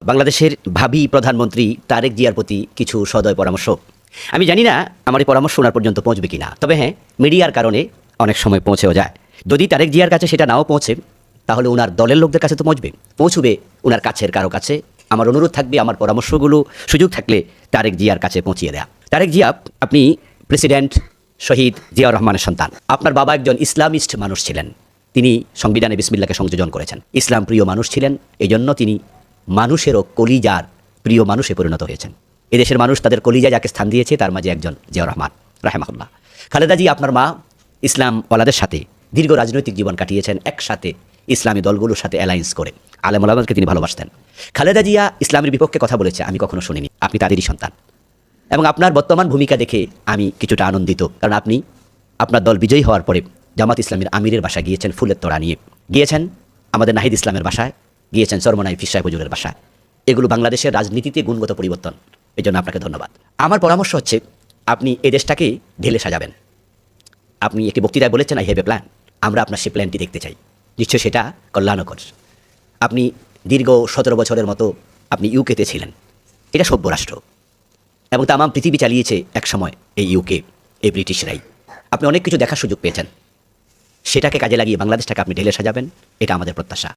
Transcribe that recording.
বাংলাদেশের ভাবী প্রধানমন্ত্রী তারেক জিয়ার প্রতি কিছু সদয় পরামর্শ। আমি জানি না আমার এই পরামর্শ ওনার পর্যন্ত পৌঁছবে কিনা, তবে হ্যাঁ, মিডিয়ার কারণে অনেক সময় পৌঁছেও যায়। যদি তারেক জিয়ার কাছে সেটা নাও পৌঁছে, তাহলে ওনার দলের লোকদের কাছে তো পৌঁছবে ওনার কাছের কারো কাছে। আমার অনুরোধ থাকবে আমার পরামর্শগুলো সুযোগ থাকলে তারেক জিয়ার কাছে পৌঁছিয়ে দেয়া। তারেক জিয়া, আপনি প্রেসিডেন্ট শহীদ জিয়াউর রহমানের সন্তান। আপনার বাবা একজন ইসলামিস্ট মানুষ ছিলেন। তিনি সংবিধানে বিসমিল্লাহকে সংযোজন করেছেন। ইসলাম প্রিয় মানুষ ছিলেন, এই জন্য তিনি মানুষেরও কলিজার প্রিয় মানুষে পরিণত হয়েছেন। এদেশের মানুষ তাদের কলিজা যাকে স্থান দিয়েছে তার মাঝে একজন জিয়াউর রহমান রাহেমাহুল্লাহ। খালেদা জি, আপনার মা ইসলাম ওয়ালাদের সাথে দীর্ঘ রাজনৈতিক জীবন কাটিয়েছেন, একসাথে ইসলামী দলগুলোর সাথে অ্যালায়েন্স করে। আলেম ওলামাকে তিনি ভালোবাসতেন। খালেদা জিয়া ইসলামের বিপক্ষে কথা বলেছে আমি কখনো শুনিনি। আপনি তাদেরই সন্তান এবং আপনার বর্তমান ভূমিকা দেখে আমি কিছুটা আনন্দিত, কারণ আপনি আপনার দল বিজয়ী হওয়ার পরে জামাত ইসলামের আমিরের বাসায় গিয়েছেন, ফুলের তোড়া নিয়ে গিয়েছেন, আমাদের নাহিদ ইসলামের বাসায় গিয়েছেন, চরমনাই ফিসাই হুজুরের বাসায়। এগুলো বাংলাদেশের রাজনীতিতে গুণগত পরিবর্তন। এই জন্য আপনাকে ধন্যবাদ। আমার পরামর্শ হচ্ছে আপনি এই দেশটাকে ঢেলে সাজাবেন। আপনি একটি বক্তৃতায় বলেছেন আই হ্যাভ এ প্ল্যান। আমরা আপনার সেই প্ল্যানটি দেখতে চাই। নিশ্চয় সেটা কল্যাণকর। আপনি দীর্ঘ 17 বছরের মতো আপনি ইউকেতে ছিলেন। এটা সভ্য রাষ্ট্র এবং তামাম পৃথিবী চালিয়েছে একসময় এই ইউকে, এই ব্রিটিশরাই। আপনি অনেক কিছু দেখার সুযোগ পেয়েছেন। সেটাকে কাজে লাগিয়ে বাংলাদেশটাকে আপনি ঢেলে সাজাবেন, এটা আমাদের প্রত্যাশা।